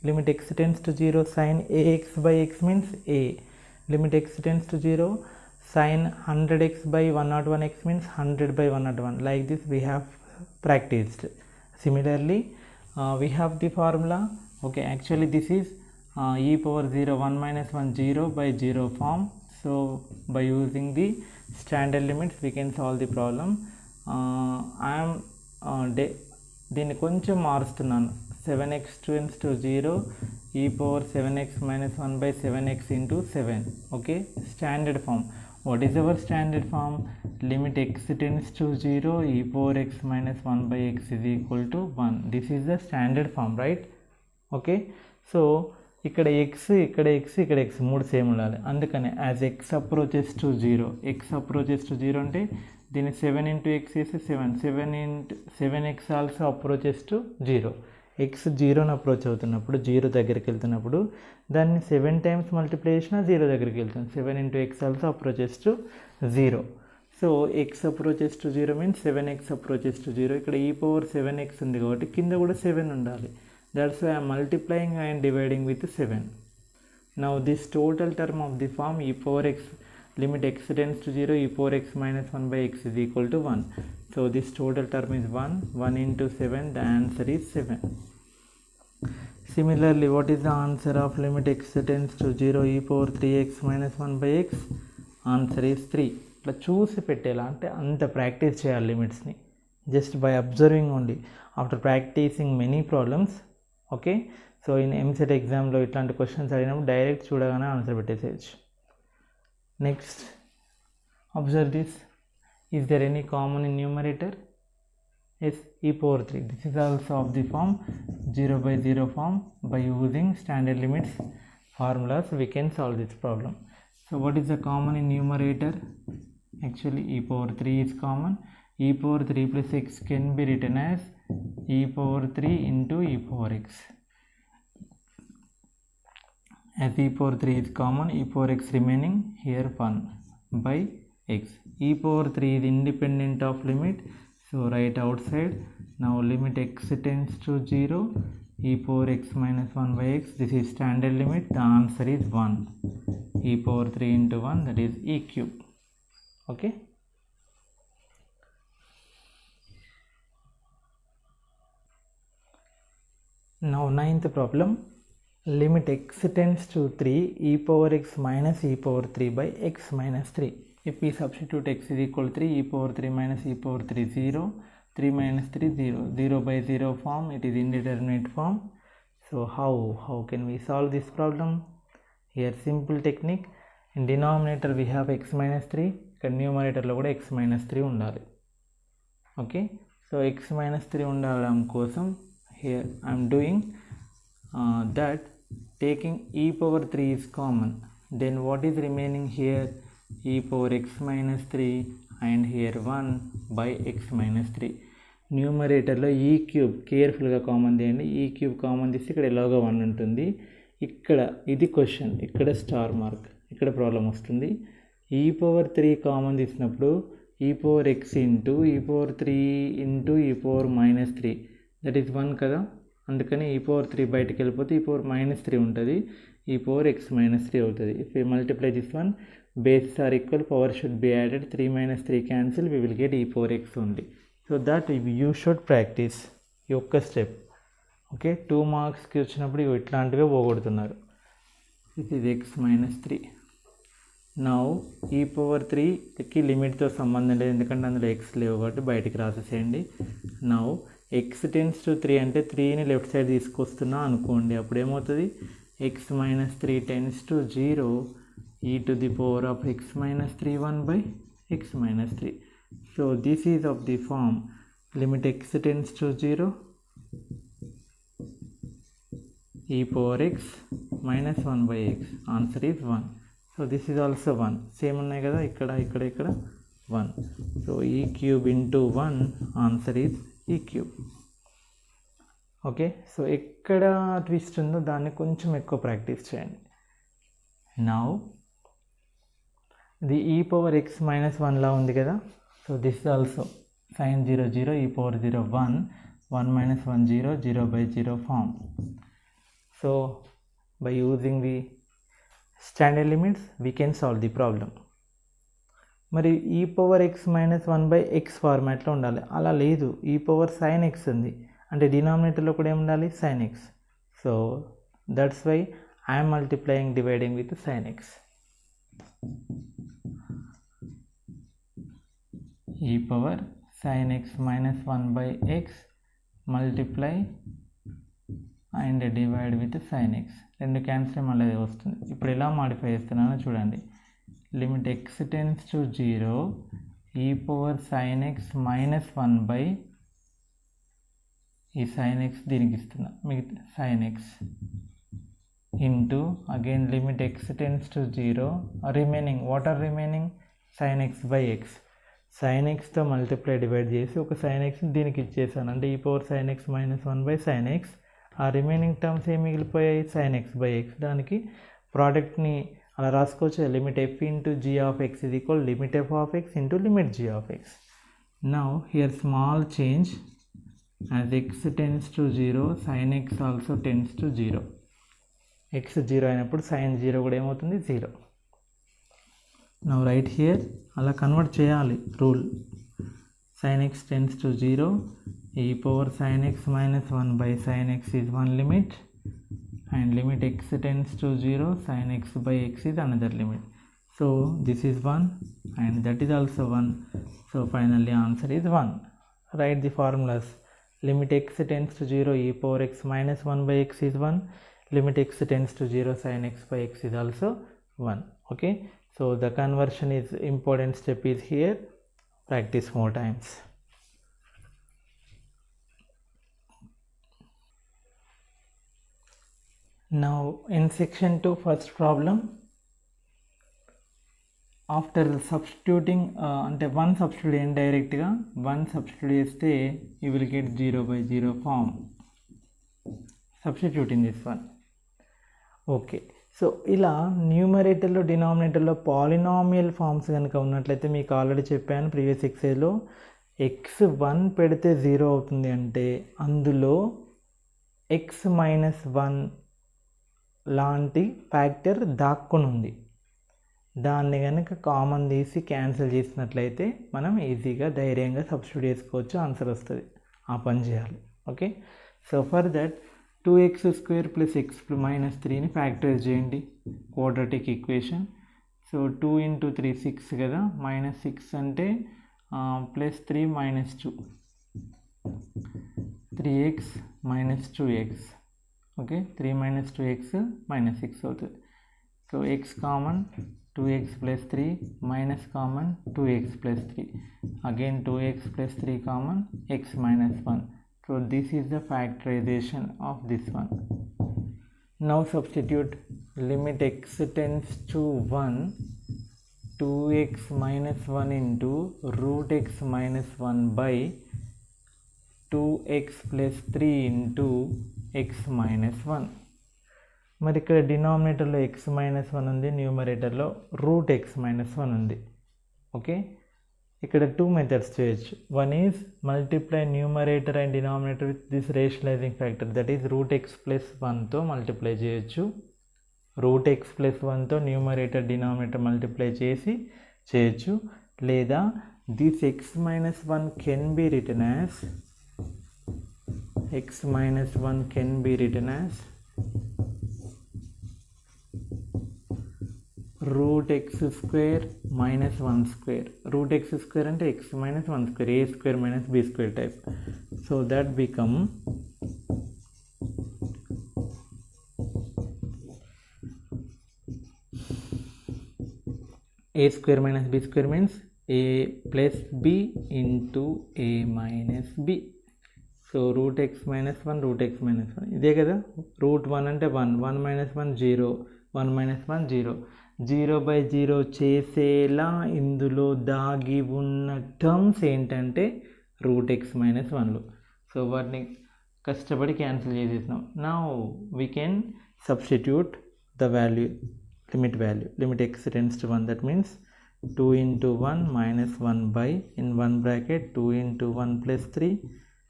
Limit x tends to 0 sin ax by x means a. Limit x tends to 0 sin 100x by 101x means 100 by 101. Like this we have practiced. Similarly we have the formula. Okay, actually this is e power 0 1 minus 1 0 by 0 form. So by using the standard limits we can solve the problem. I am దీన్ని కొంచెం మారుస్తున్నాను. 7x tends to 0 e power 7x minus 1 by 7x into 7. Okay, standard form. What is our standard form? Limit x tends to 0 e power x minus 1 by x is equal to 1. This is the standard form, right? Okay, so ఇక్కడ x ఇక్కడ x ఇక్కడ x మూడు same ఉండాలి. అందుకని as x approaches to 0, x approaches to 0 అంటే దీన్ని 7 into x చేస్తే 7x also approaches to 0. X 0ని అప్రోచ్ అవుతున్నప్పుడు 0 దగ్గరికి వెళ్తున్నప్పుడు దాన్ని 7 టైమ్స్ మల్టిప్లై చేసినా 0 దగ్గరికి వెళ్తుంది. 7 into X also approaches to 0. So X approaches to 0 means 7x approaches to 0. ఇక్కడ ఈ పవర్ 7x ఉంది కాబట్టి కింద కూడా 7 ఉండాలి. That's why I am multiplying and dividing with 7. Now this total term of the form e power x, limit x tends to 0 e power x minus 1 by x is equal to 1. So this total term is 1 into 7, the answer is 7. Similarly, what is the answer of limit x tends to 0 e power 3x minus 1 by x? Answer is 3. ఇట్లా చూసి పెట్టేలా అంటే అంత practice చేయాలి లిమిట్స్ని, just by observing only after practising many problems. Okay, so in EAMCET ఎగ్జామ్లో ఇట్లాంటి questions అడిగినప్పుడు direct చూడగానే ఆన్సర్ పెట్టేసేయచ్చు. Next observe this. Is there any common in numerator? Yes, e power 3. This is also of the form 0 by 0 form. By using standard limits formulas we can solve this problem. So what is the common in numerator? Actually e power 3 is common. E power 3 plus x can be written as e power 3 into e power x. As e power 3 is common, e power x remaining, here 1 by x. E power 3 is independent of limit, so write outside. Now limit x tends to 0 e power x minus 1 by x. This is standard limit. The answer is 1. E power 3 into 1, that is e cube. Okay. Now 9th problem. Limit x tends to 3 e power x minus e power 3 by x minus 3. If we substitute x is equal to 3, e power 3 minus e power 3 0, 3 minus 3 0, 0 by 0 form, it is indeterminate form. So how can we solve this problem? Here simple technique. In denominator we have x minus 3, ఇక్కడ న్యూమరేటర్లో కూడా x minus 3 ఉండాలి. Okay, so x minus 3 ఉండడం కోసం here I am doing that taking e power 3 is common, then what is remaining here? E power x minus 3 and here 1 by x minus 3. న్యూమరేటర్లో ఈ cube కేర్ఫుల్గా common తీయండి. ఈ cube common తీస్తే ఇక్కడ ఎలాగో 1 ఉంటుంది. ఇక్కడ ఇది క్వశ్చన్, ఇక్కడ స్టార్ మార్క్, ఇక్కడ ప్రాబ్లం వస్తుంది. ఈ పవర్ 3 కామన్ తీసినప్పుడు ఈ పవర్ ఎక్స్ ఇంటూ ఈ పవర్ 3 ఇంటూ ఈ పవర్ మైనస్ 3, దట్ ఈస్ 1 కదా. అందుకని ఈ పవర్ 3 బయటకు వెళ్ళిపోతే ఈ పవర్ మైనస్ 3 ఉంటుంది, ఈ పవర్ ఎక్స్ మైనస్ 3 అవుతుంది. If you multiply this one bases are equal, power should be added, 3 minus 3 cancel, we will get e power x only. So that you should practice ఈ ఒక్క step. Okay, 2 మార్క్స్కి వచ్చినప్పుడు ఇట్లాంటివే పోగొడుతున్నారు. It is x minus 3. Now ఈ power 3కి లిమిట్తో సంబంధం లేదు, ఎందుకంటే అందులో ఎక్స్ లేవు కాబట్టి బయటికి రాసేసేయండి. నౌ ఎక్స్ టెన్స్ టు 3 అంటే 3ని లెఫ్ట్ సైడ్ తీసుకొస్తున్నా అనుకోండి, అప్పుడు ఏమవుతుంది, x minus 3 tense to 0 e to the power of x minus 3 1 by x minus 3. So this is of the form limit x tends to 0 e power x minus 1 by x. Answer is 1. So this is also 1. Same ఉన్నాయి కదా, ఇక్కడ 1. So e cube into 1, answer is e cube. Okay, so ఎక్కడ twist ఉందో దాన్ని కొంచెం ఎక్కువ practice చేయండి. Now the e power x minus 1లా ఉంది కదా, so this is also sine 0 0 e power 0 1 1 minus 1 0 0 by 0 form. So by using the standard limits we can solve the problem. మరి ఈ power x minus 1 by x ఫార్మాట్లో ఉండాలి, అలా లేదు, ఈ పవర్ సైన్ ఎక్స్ ఉంది అంటే డినామినేటర్లో కూడా ఏముండాలి, sine x. So that's why I'm multiplying dividing with sine x. e power sin x minus 1 by x multiply and divide with sin x. రెండు క్యాన్సిల్ మళ్ళీ వస్తుంది. ఇప్పుడు ఎలా మాడిఫై చేస్తున్నానో చూడండి. Limit x tends to 0 e power sin x minus 1 by ఈ sin x దీనికి ఇస్తున్నా, మిగతా sin x into again limit x tends to 0 remaining, what are remaining, sin x by x. sin xతో మల్టిప్లై డివైడ్ చేసి ఒక sin x దీనికి ఇచ్చేసాను, అంటే ఈ power sin x minus 1 by sin x. ఆ రిమైనింగ్ టర్మ్స్ ఏం మిగిలిపోయాయి, sin x బై x. దానికి ప్రోడక్ట్ని అలా రాసుకోవచ్చు, limit f into g of x is equal limit f of x into limit g of x. Now here small change, as x tends to 0 sin x also tends to 0. x 0 అయినప్పుడు sin 0 కూడా ఏమవుతుంది, 0. Now right here, అలా convert చేయాలి rule. sin x tends to 0 e power sin x minus 1 by sin x is one limit and limit x tends to 0 sin x by x is another limit. So this is 1 and that is also 1. So finally answer is 1. Write the formulas. Limit x tends to 0 e power x minus 1 by x is 1. Limit x tends to 0 sin x by x is also 1. Okay, so the conversion is important step is here. Practice more times. Now in section 2 first problem, after substituting అంటే 1 substitute ఇండైరెక్ట్గా 1 substitute చేస్తే you will get 0 by 0 form. Substitute in this one. Okay, so ఇలా న్యూమరేటర్లో డినామినేటర్లో polynomial forms కనుక ఉన్నట్లయితే మీకు already చెప్పాను previous ఎక్సైజ్లో, X 1 పెడితే 0 అవుతుంది అంటే అందులో ఎక్స్ మైనస్ 1 లాంటి ఫ్యాక్టర్ దాక్కుని ఉంది. దాన్ని కనుక కామన్ తీసి క్యాన్సిల్ చేసినట్లయితే మనం ఈజీగా ధైర్యంగా సబ్స్టిట్యూట్ చేసుకోవచ్చు, ఆన్సర్ వస్తుంది. ఆ పని చేయాలి. Okay, so for that 2x² plus x minus 3ని ఫ్యాక్టరైజ్ చేయండి, క్వాడ్రాటిక్ ఈక్వేషన్. సో 2 ఇంటూ 3 6 కదా, మైనస్ 6 అంటే plus 3 minus 2 3x minus 2x. Okay, 3 minus 2x minus 6 అవుతుంది. So x common 2x plus 3 minus common 2x plus 3, again 2x plus 3 common x minus 1. So this is the factorization of this one. Now substitute limit x tends to 1 2x minus 1 into root x minus 1 by 2x plus 3 into x minus 1. మరి ఇక్కడ డినామినేటర్లో x minus 1 ఉంది, న్యూమరేటర్లో route x minus 1 ఉంది. Okay, ఇక్కడ 2 methods చేయొచ్చు. One is multiply numerator and denominator with this rationalising factor, that is root x plus 1తో multiply చేయొచ్చు. Root x plus వన్తో న్యూమరేటర్ డినామినేటర్ మల్టిప్లై చేసి చేయొచ్చు, లేదా this x minus one can be written as x minus 1 can be written as root x square minus 1 square. Root x square and x minus 1 square, a square minus b square type. So that become a square minus b square means a plus b into a minus b. So root x minus one root x minus one ఇదే కదా. Root one అంటే 1 minus 1 0, 1 minus 1 0, 0/0 చేసేలా ఇందులో దాగి ఉన్న terms ఏంటంటే root x minus వన్లు. So వాటిని కష్టపడి క్యాన్సిల్ చేసేసినాం. Now we can substitute the value, limit x tends to 1, that means 2 into 1 minus 1 by, in one bracket 2 into 1 plus 3,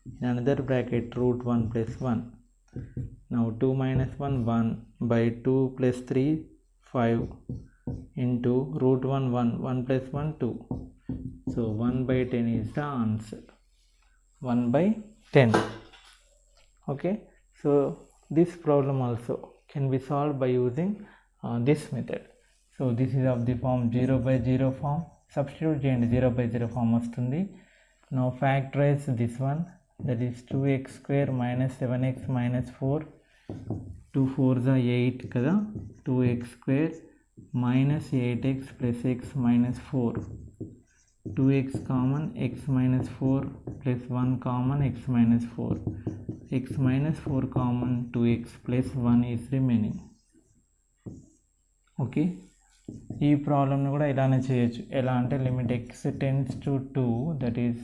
in another bracket root 1 plus 1. Now 2 minus 1 1 by 2 plus 3 5 into root 1 1 plus 1 2. So 1 by 10 is the answer. 1 by 10. Okay, so this problem also can be solved by using this method. So this is of the form 0/0 form. Substitute చేయండి, 0/0 form వస్తుంది. Now factorize this one, that is 2x square minus 7x minus 4, 2 4s are 8 kada, 2x square minus 8x plus x minus 4, 2x common, x minus 4 plus 1 common, x minus 4, x minus 4 common, 2x plus 1 is remaining. Okay, ఈ ప్రాబ్లమ్ని కూడా ఇలానే చేయొచ్చు. ఎలా అంటే limit x tends to 2, that is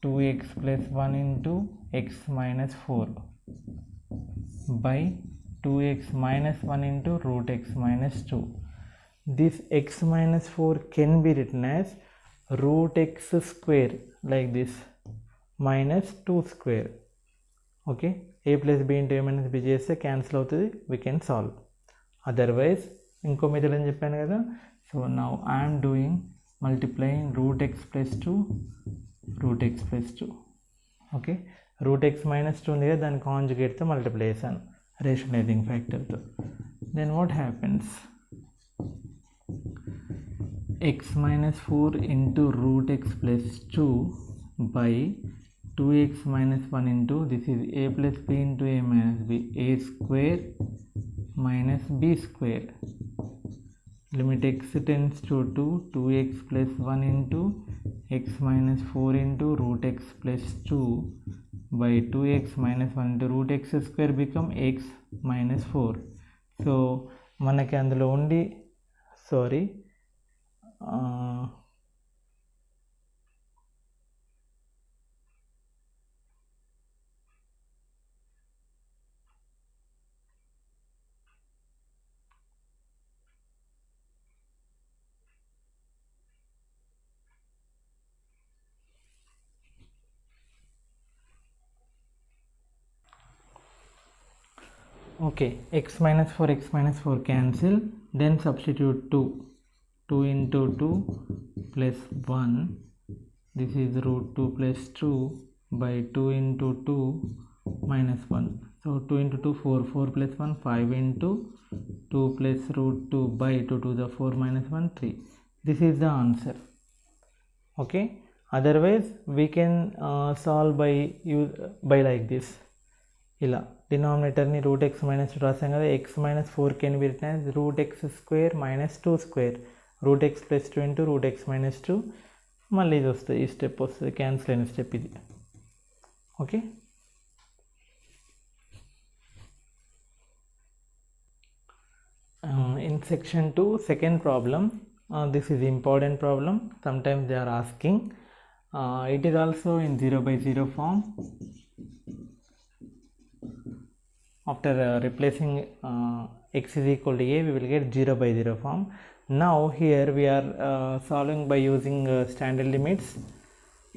2x plus 1 into x minus 4 by 2x minus 1 into root x minus 2. This x minus 4 can be written as root x square like this minus 2 square. Okay, a plus b into a minus b చేస్తే cancel అవుతుంది, we can solve. Otherwise ఇంకో method అని చెప్పాను కదా. So now I'm doing multiplying root x plus 2 root x plus 2. Okay, root x minus 2 ఉంది కదా, దాని కాంజుగేట్తో మల్టిప్లై చేశాను రేషనలైజింగ్ ఫ్యాక్టర్తో. Then what happens, x minus 4 into root x plus 2 by 2x minus 1 into, this is a plus b into a minus b, a square minus b square. Limit x tends to 2, 2x plus 1 into x minus 4 into root x plus 2 by 2x minus 1 into root x square become x minus 4. So మనకి అందులో ఉండి okay, x minus 4 cancel, then substitute 2 into 2 plus 1, this is root 2 plus 2 by 2 into 2 minus 1. So 2 into 2 4 plus 1 5 into 2 plus root 2 by 2 to the 4 minus 1 3. This is the answer. Okay, otherwise we can solve by like this. ఇలా డినామినేటర్ని route x minus 2 రాసాం కదా, X minus 4 can be written as root x square minus 2 square, route x plus 2 into root x minus 2. మళ్ళీ ఇది వస్తుంది, ఈ step వస్తుంది, cancel అయిన step ఇది. Okay, in section 2 second problem, this is important problem, sometimes they are asking. It is also in 0/0 form. After replacing x is equal to a, we will get 0/0 form. Now here we are solving by using standard limits.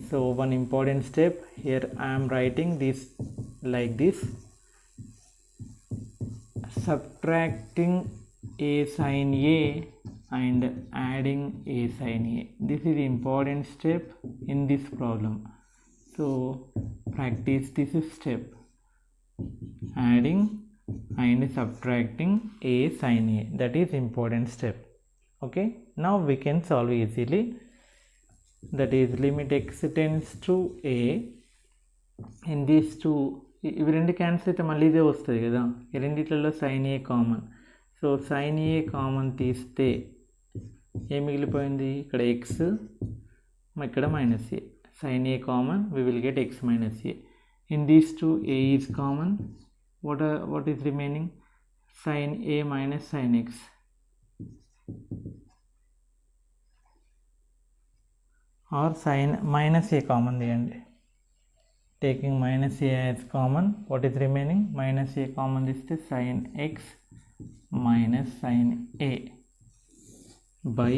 So one important step here, I am writing this like this, subtracting a sin a and adding a sin a. This is important step in this problem. So practice this step, adding and subtracting a sin a. That is important step. Okay, now we can solve easily. That is limit x tends to a. In these two, ఇవి రెండు cancel అయితే మళ్ళీ ఇదే వస్తుంది కదా, ఈ రెండిట్లలో sin a common. So sin a common తీస్తే ఏం మిగిలిపోయింది, ఇక్కడ x, ఇక్కడ minus a. sin a common, we will get x minus a. In these two, a is common. What is remaining? Sin a minus sin x. Or sin minus a common తీయండి. Taking minus a as common, what is remaining? Minus a common తీస్తే sin x minus sin a by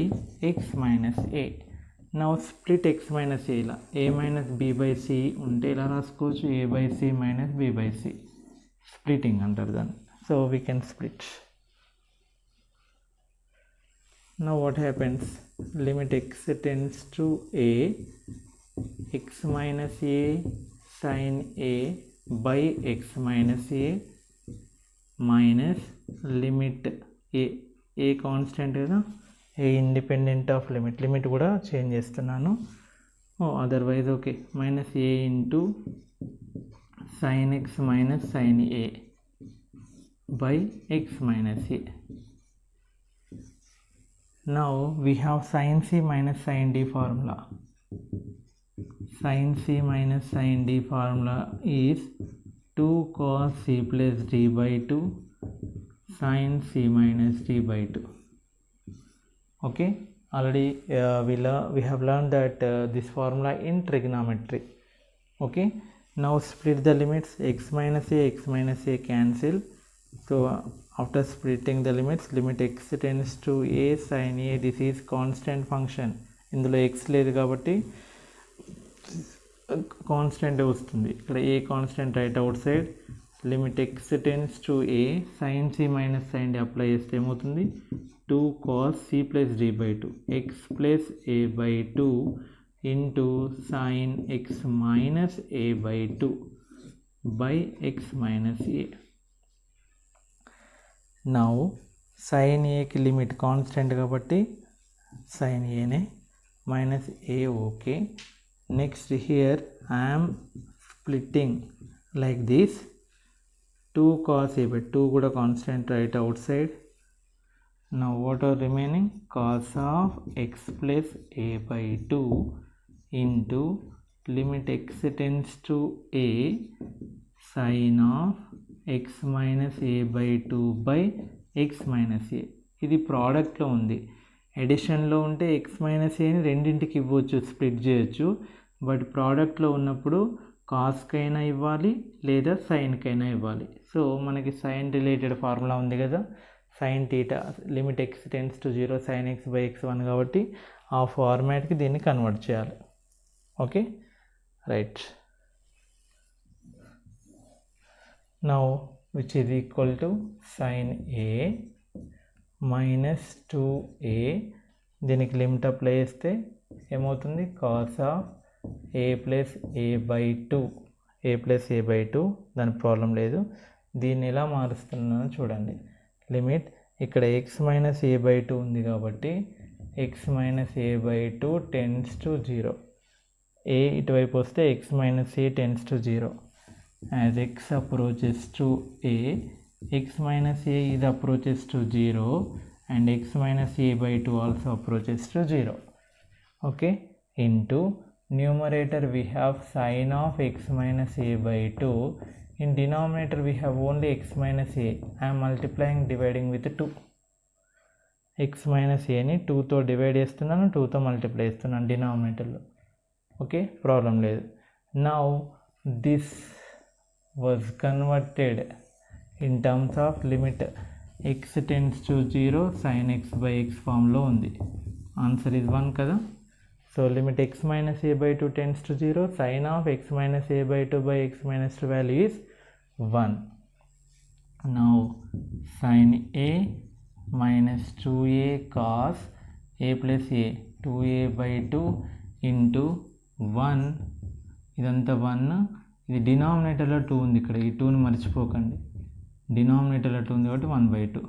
x minus a. Now split x minus a ఇలా a minus b by c ఉంటే ఇలా రాసుకోవచ్చు, a by c minus b by c. Splitting అంటారు దాన్ని. So we can split. Now what happens? Limit x tends to a, x minus a sin a by x minus a minus limit a constant కదా, a independent of limit కూడా change చేస్తున్నాను. Otherwise okay, minus A into sin x minus sin a by x minus a. Now we have sin c minus sin d formula. Sin c minus sin d formula is 2 cos c plus d by 2 sin c minus d by 2. Okay, already we have learned that this formula in trigonometry. Okay, now split the limits. X minus a cancel. So after splitting the limits, limit x tends to a sin a. This is constant function. ఇందులో x లేదు కాబట్టి constant వస్తుంది. ఇక్కడ a constant right out side. Limit x tends to a sin c minus sin d apply చేస్తే ఏమవుతుంది, 2 cos c plus d by 2 x plus a by 2 into sin x minus a by 2 by x minus a. Now sin a కి limit constant కాబట్టి sin a నే, minus a okay. Next here I am splitting like this. 2 cos a by 2 కూడా constant right out side. Now what are remaining? Cos of x plus a by 2 into limit x tends to a sin of x minus a by 2 by x minus a. ఇది ప్రోడక్ట్లో ఉంది. ఎడిషన్లో ఉంటే x minus ఏని రెండింటికి ఇవ్వచ్చు, split చేయొచ్చు. But ప్రోడక్ట్లో ఉన్నప్పుడు కాస్కైనా ఇవ్వాలి లేదా సైన్కైనా ఇవ్వాలి. సో మనకి సైన్ రిలేటెడ్ ఫార్ములా ఉంది కదా, sine theta limit x tends to 0 sine x by x 1 కాబట్టి ఆ ఫార్మాట్కి దీన్ని కన్వర్ట్ చేయాలి. Okay right. Now which is equal to sine a minus 2a. దీనికి లిమిట్ అప్లై చేస్తే ఏమవుతుంది, cos of a plus a by 2, a plus a by 2. దాని ప్రాబ్లం లేదు. దీన్ని ఎలా మారుస్తున్నానో చూడండి. లిమిట్ ఇక్కడ x మైనస్ a బై 2 ఉంది కాబట్టి x minus a by 2 tense to 0. a ఇటువైపు వస్తే x minus a tense to 0. As x approaches to a, x minus a is approaches to 0 and x minus a by 2 also approaches to 0. Okay, into numerator we have sin of x minus a by 2. In denominator we have only x minus a. I am multiplying dividing with 2. x minus a ని 2తో divide చేస్తున్నాను, 2తో multiply చేస్తున్నాను డినామినేటర్లో. Okay problem లేదు. Now this was converted in terms of limit x tends to 0 sin x by x ఫామ్లో ఉంది. Answer is 1 కదా. So limit x minus a by 2 tends to 0 sin of x minus a by 2 by x minus 2 value is 1. Now sin a minus 2a cos a plus a 2a/2 into 1 ఇదంతా 1 ఇది డినామినేటర్లో 2 ఉంది ఇక్కడ ఈ 2ని మర్చిపోకండి డినామినేటర్లో 2 ఉంది కాబట్టి 1/2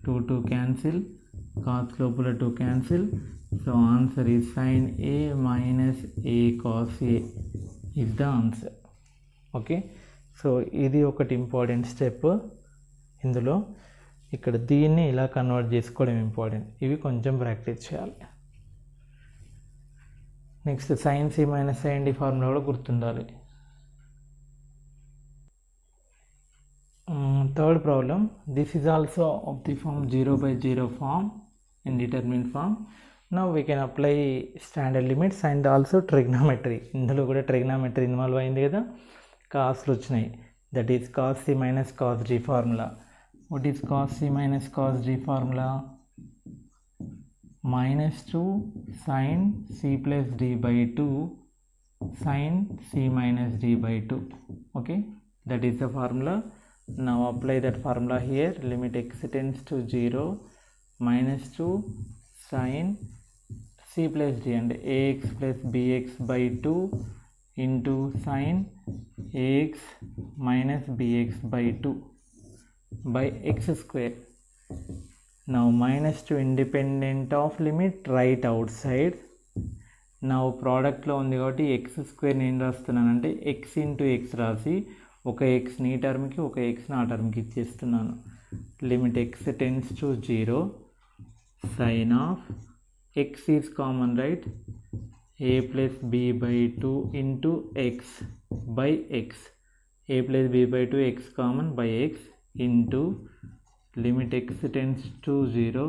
2 క్యాన్సిల్ cos లోపల 2 cancel so answer is sin a minus a cos a is the answer okay so ఇది ఒకటి ఇంపార్టెంట్ స్టెప్ ఇందులో ఇక్కడ దీన్ని ఇలా కన్వర్ట్ చేసుకోవడం ఇంపార్టెంట్ ఇవి కొంచెం ప్రాక్టీస్ చేయాలి next sin c minus sin d formula కూడా గుర్తుండాలి third problem this is also of the form 0/0 form indeterminate form now we can apply standard limits and also trigonometry ఇందులో కూడా trigonometry involve అయింది కదా కాస్లు వచ్చినాయి that is cos c minus cos d formula what is cos c minus cos d formula -2 sin c plus d by 2 sin c minus d by 2 okay that is the formula now apply that formula here limit x tends to 0 -2 sin c plus d and ax plus bx by 2 into sin ax minus bx by 2 by x square now -2 independent of limit right outside now product లో ఉంది కాబట్టి x square నేను రాస్తున్నానంటే x into x రాసి ఒక x ని టర్మ్కి ఒక x నా టర్మ్కి ఇచ్చేస్తున్నాను limit x tends to 0 sin of x is common right a plus b by 2 into x by x a plus b by 2 x common by x into limit x tends to 0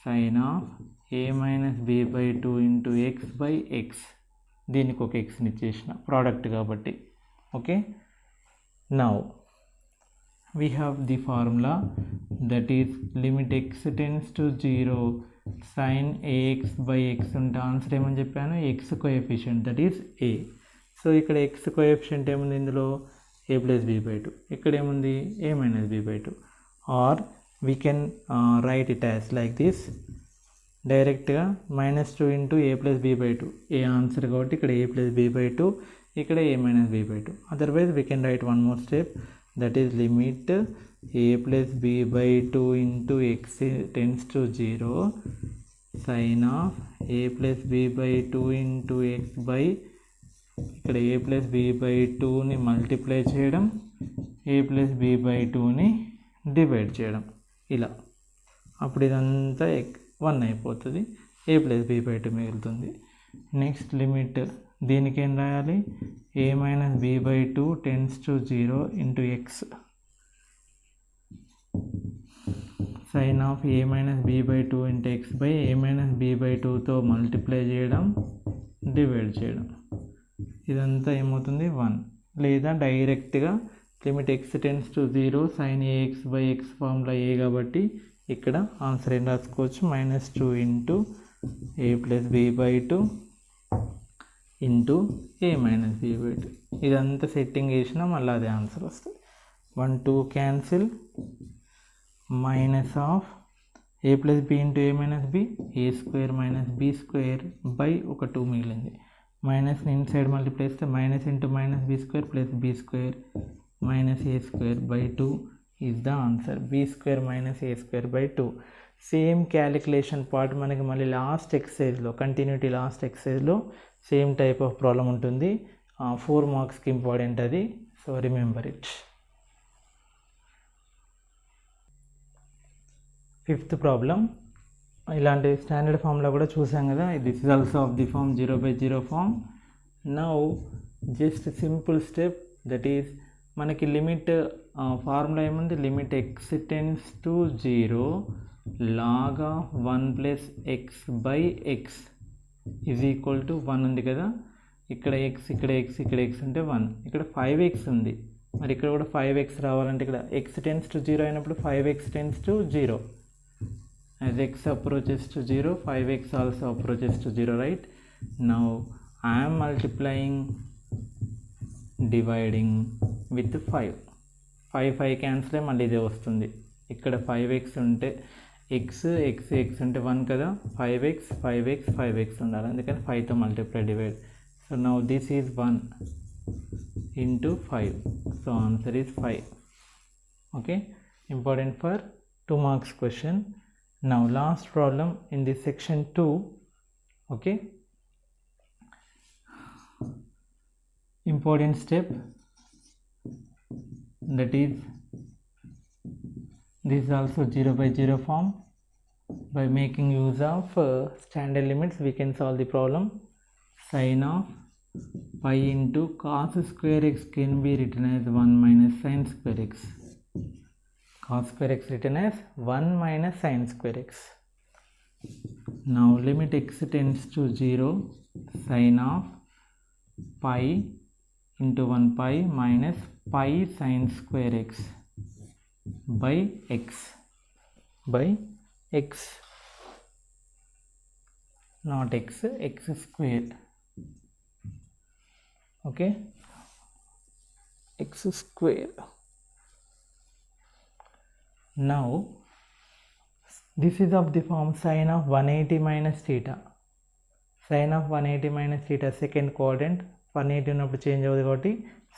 sin of a minus b by 2 into x by x దీనికి ఒక x ని ఇచ్చేసిన product కాబట్టి okay now we have the formula that is limit x tends to 0 sin ax by x ఉంటే answer ఏమని చెప్పాను x coefficient that is a so ఇక్కడ x coefficient ఏముంది ఇందులో a plus b by 2 ఇక్కడ ఏముంది a minus b by 2 or we can write it as like this డైరెక్ట్గా -2 into a plus b by 2 a answer కాబట్టి ఇక్కడ a plus b by 2 ఇక్కడ a minus b by 2 otherwise we can write one more step that is limit a plus b by 2 into x tends to 0 sin of a plus b by 2 into x by ఇక్కడ a plus b by 2ని multiply చేయడం a plus b by 2ని divide చేయడం ఇలా అప్పుడు ఇదంతా 1 అయిపోతుంది a plus b by 2 మిగులుతుంది నెక్స్ట్ లిమిట్ దీనికి ఏం రాయాలి a minus b by 2 tends to 0 into x sin of a minus b by 2 into x by a minus b by 2తో మల్టిప్లై చేయడం డివైడ్ చేయడం ఇదంతా ఏమవుతుంది 1 లేదా డైరెక్ట్గా limit x tends to 0 sin ax by x formula a కాబట్టి ఇక్కడ answer ఏం రాసుకోవచ్చు -2 into a plus b by 2 into a minus b by 2 ఇదంతా సెట్టింగ్ చేసినా మళ్ళీ అదే ఆన్సర్ వస్తుంది 1 2 cancel minus of a plus b into a minus b a square minus b square by ఒక 2 మిగిలింది మైనస్ ఇన్సైడ్ మల్టిప్లై చేస్తే minus into minus b square plus b square minus a square by 2 is the answer b square minus a square by 2 same calculation part మనకి మళ్ళీ last ఎక్సర్సైజ్లో continuity last ఎక్సర్సైజ్లో same type of problem ఉంటుంది 4 మార్క్స్కి important అది so remember it fifth problem ఇలాంటి standard ఫామ్లో కూడా చూసాం కదా this is also of the form 0/0 form now just simple step that is మనకి లిమిట్ ఫార్ములా ఏముంది limit x tends to 0 log of 1 plus X by X is equal to 1 ఉంది కదా ఇక్కడ ఎక్స్ ఇక్కడ ఎక్స్ ఇక్కడ ఎక్స్ ఉంటే 1 ఇక్కడ 5x ఉంది మరి ఇక్కడ కూడా 5x రావాలంటే ఇక్కడ ఎక్స్ టెన్స్ టు 0 అయినప్పుడు 5x tense to 0 as x approaches to 0 5x also approaches to 0 right now I am multiplying dividing with 5 5 cancel మళ్ళీ ఇదే వస్తుంది ఇక్కడ 5x ఉంటే x అంటే 1 కదా, 5x ఉండాలి, అందుకని 5తో multiply divide. So now this is 1 into 5, so answer is 5. Okay, important for 2 marks question. Now last problem in this section 2. Okay, important step, that is this is also 0 by 0 form. By making use of standard limits we can solve the problem. Sin of pi into cos square x can be written as 1 minus sin square x. Cos square x written as 1 minus sin square x. Now limit x tends to 0, sin of pi into 1 pi minus pi sin square x by x not x square. Okay, x square. Now this is of the form sin of 180 minus theta. Sin of 180 minus theta second quadrant, 180 ఉన్నప్పుడు change అవుతుంది కాబట్టి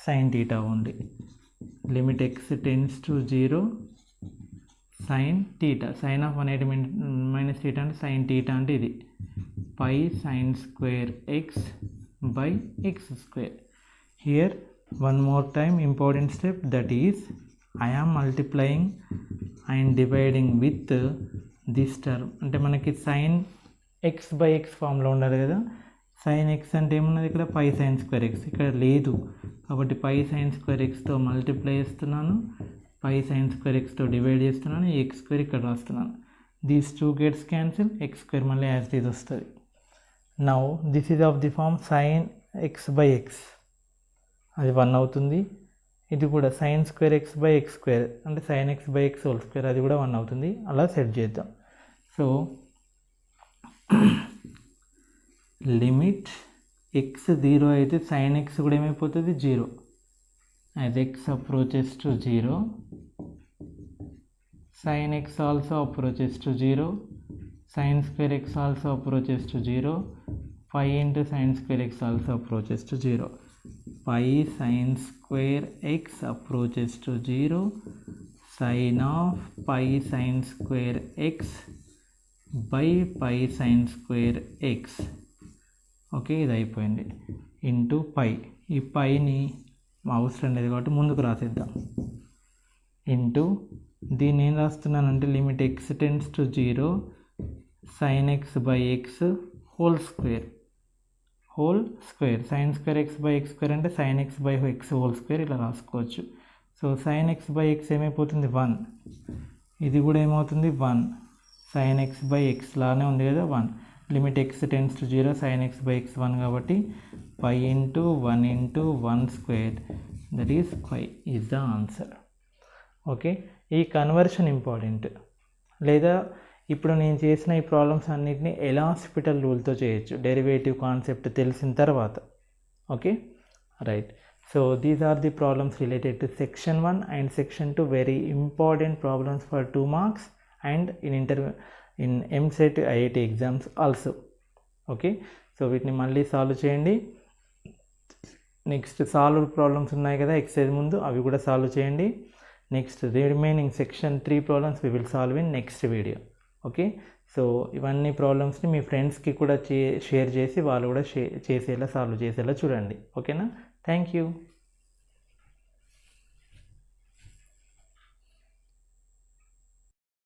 sin theta ఉంది. Limit x tends to 0, sin theta, sin of 180 minus theta అంటే sin theta అంటే ఇది pi sin square x by x square. Here one more time important step, that is I am multiplying and dividing with this term. అంటే మనకి sin x by x ఫామ్లో ఉండాలి కదా, sin x అంటే ఏమున్నది ఇక్కడ pi sin square x, ఇక్కడ లేదు కాబట్టి pi sin square xతో మల్టిప్లై చేస్తున్నాను, pi sin square xతో డివైడ్ చేస్తున్నాను, ఈ x స్క్వేర్ ఇక్కడ రాస్తున్నాను. These 2 gets cancel, x square మళ్ళీ యాజ్ ఇది వస్తుంది. Now this is of the form sin x by x, అది 1 అవుతుంది. ఇది కూడా sin square x by x square అంటే sin x by x whole square, అది కూడా 1 అవుతుంది. అలా సెట్ చేద్దాం. సో లిమిట్ x 0 అయితే sin x కూడా ఏమైపోతుంది 0. as x approaches to 0, sin x also approaches to 0, sin square x also approaches to 0, pi into sin square x also approaches to 0. Pi sin square x approaches to 0, sin of pi sin square x by pi sin square x. Okay, ఇది అయిపోయింది. Into pi, ఈ పైని అవసరం లేదు కాబట్టి ముందుకు రాసేద్దాం. Into దీన్ని ఏం రాస్తున్నానంటే limit x tends to 0, sin x by x whole square sin square x by x square అంటే sin x by x whole square ఇలా రాసుకోవచ్చు. So sin x by x ఏమైపోతుంది 1, ఇది కూడా ఏమవుతుంది 1, sin x by x లానే ఉంది కదా 1. Limit x tends to 0, sin x by x 1 కాబట్టి pi into 1 into 1 square, that is pi is the answer. Okay, ఈ కన్వర్షన్ ఇంపార్టెంట్. లేదా ఇప్పుడు నేను చేసిన ఈ ప్రాబ్లమ్స్ అన్నిటిని ఎలాస్పిటల్ రూల్తో చేయొచ్చు, డెరివేటివ్ కాన్సెప్ట్ తెలిసిన తర్వాత. Okay, right. So these are the problems related to section 1 and section 2, very important problems for 2 marks and in EAMCET IIT exams also. Okay, so వీటిని మళ్ళీ సాల్వ్ చేయండి. నెక్స్ట్ సాల్వ్ ప్రాబ్లమ్స్ ఉన్నాయి కదా excise ముందు, అవి కూడా సాల్వ్ చేయండి. Next remaining section 3 problems we will solve in next video. Okay, so ఇవన్నీ ప్రాబ్లమ్స్ని మీ ఫ్రెండ్స్కి కూడా షేర్ చేసి వాళ్ళు కూడా చేసేలా సాల్వ్ చేసేలా చూడండి. ఓకేనా, థ్యాంక్ యూ.